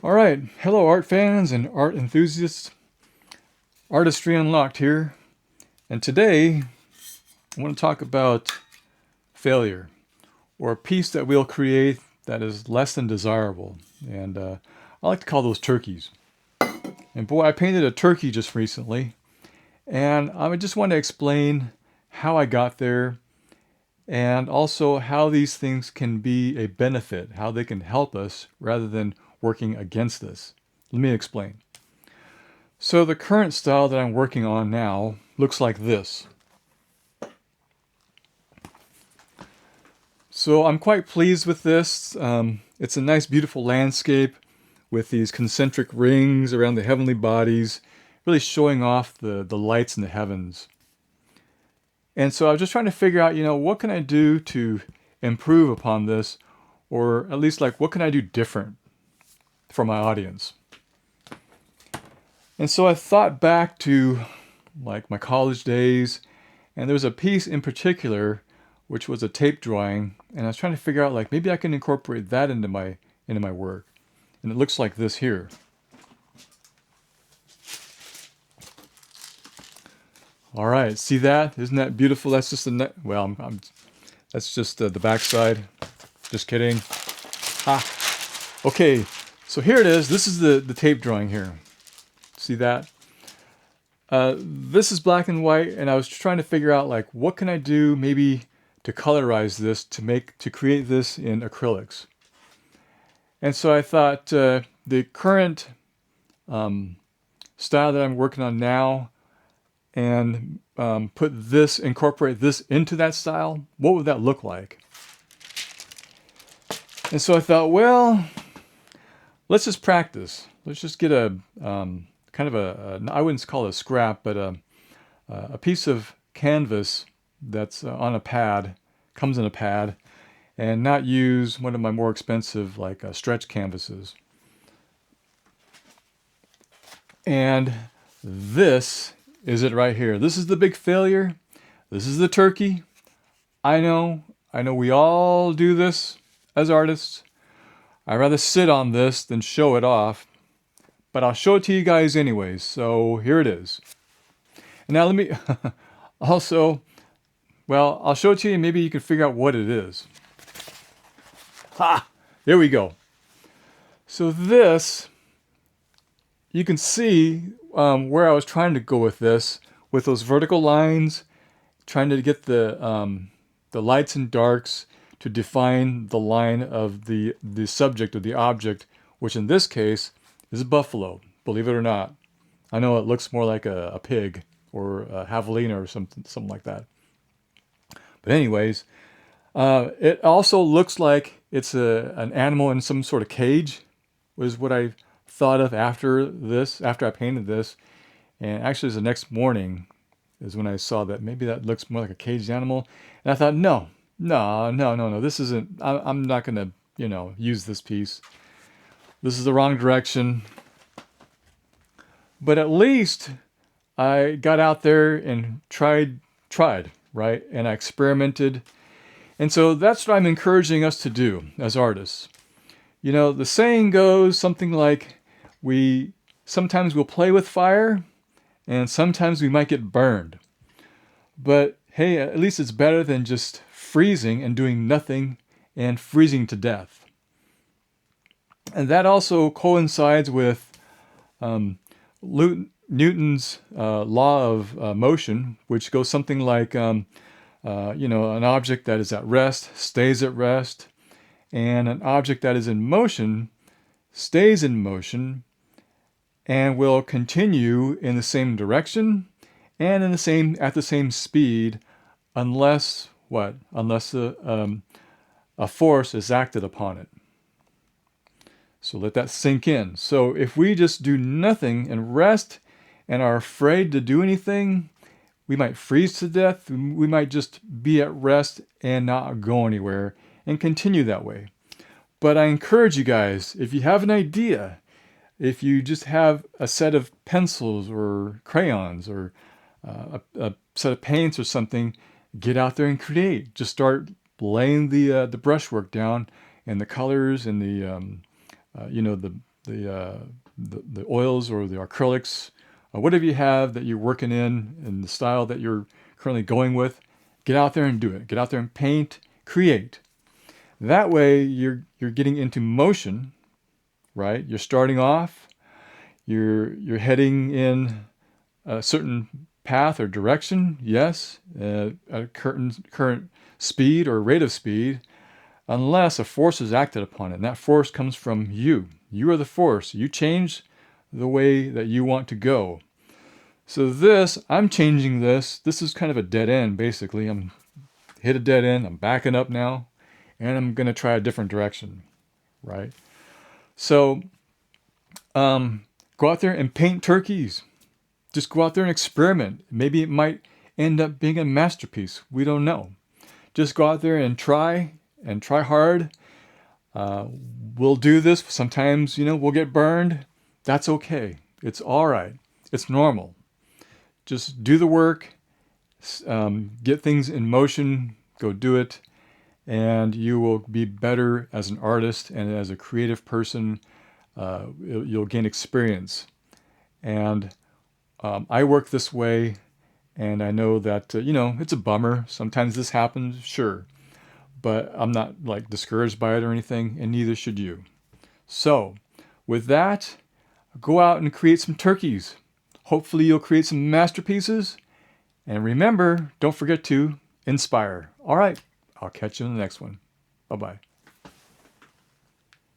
All right, hello art fans and art enthusiasts. Artistry Unlocked here. And today I want to talk about failure, or a piece that we'll create that is less than desirable. And I like to call those turkeys. And boy, I painted a turkey just recently. And I just want to explain how I got there and also how these things can be a benefit, how they can help us rather than working against us. Let me explain. So the current style that I'm working on now looks like this. So I'm quite pleased with this. It's a nice, beautiful landscape with these concentric rings around the heavenly bodies, really showing off the lights in the heavens. And so I was just trying to figure out, what can I do to improve upon this, or at least like what can I do different for my audience? And so I thought back to like my college days, and there was a piece in particular which was a tape drawing, and I was trying to figure out like maybe I can incorporate that into my work. And it looks like this here. All right, see that? Isn't that beautiful? That's just that's just the backside. Just kidding. Ah, okay. So here it is. This is the tape drawing here. See that? This is black and white, and I was trying to figure out like what can I do maybe to colorize this to create this in acrylics. And so I thought the current style that I'm working on now, and incorporate this into that style, what would that look like? And so I thought, well, let's just practice. Let's just get a kind of I wouldn't call it a scrap, but a piece of canvas that's on a pad, comes in a pad, and not use one of my more expensive like stretch canvases. And this is it right here. This is the big failure. This is the turkey. I know we all do this as artists. I'd rather sit on this than show it off, but I'll show it to you guys anyways. So here it is. And now let me also, well, I'll show it to you. Maybe you can figure out what it is. Ha! There we go. So this, you can see where I was trying to go with this, with those vertical lines, trying to get the lights and darks to define the line of the subject or the object, which in this case is a buffalo, believe it or not. I know it looks more like a pig or a javelina or something like that. But anyways, it also looks like it's an animal in some sort of cage, was what I thought of after I painted this. And actually, it was the next morning is when I saw that maybe that looks more like a caged animal. And I thought, no, this isn't, I'm not going to, use this piece. This is the wrong direction. But at least I got out there and tried, right? And I experimented. And so that's what I'm encouraging us to do as artists. The saying goes something like, sometimes we'll play with fire, and sometimes we might get burned. But hey, at least it's better than just freezing and doing nothing and freezing to death. And that also coincides with Newton's law of motion, which goes something like, an object that is at rest stays at rest, and an object that is in motion stays in motion and will continue in the same direction and at the same speed, unless what? Unless a force is acted upon it. So let that sink in. So if we just do nothing and rest and are afraid to do anything, we might freeze to death. We might just be at rest and not go anywhere and continue that way. But I encourage you guys, if you have an idea, if you just have a set of pencils or crayons or a set of paints or something, get out there and create. Just start laying the brushwork down and the colors and the the oils or the acrylics, or whatever you have that you're working in and the style that you're currently going with. Get out there and do it. Get out there and paint, create. That way you're getting into motion, right? You're starting off, you're heading in a certain path or direction, yes, at a current speed or rate of speed, unless a force is acted upon it. And that force comes from you. You are the force. You change the way that you want to go. So I'm changing this. This is kind of a dead end, basically. I'm hit a dead end. I'm backing up now, and I'm going to try a different direction, right? So go out there and paint turkeys. Just go out there and experiment. Maybe it might end up being a masterpiece. We don't know. Just go out there and try hard. We'll do this. Sometimes, we'll get burned. That's okay. It's all right. It's normal. Just do the work, get things in motion, go do it, and you will be better as an artist and as a creative person. You'll gain experience. And I work this way, and I know that, it's a bummer. Sometimes this happens, sure. But I'm not discouraged by it or anything, and neither should you. So, with that, go out and create some turkeys. Hopefully you'll create some masterpieces. And remember, don't forget to inspire. All right, I'll catch you in the next one. Bye-bye.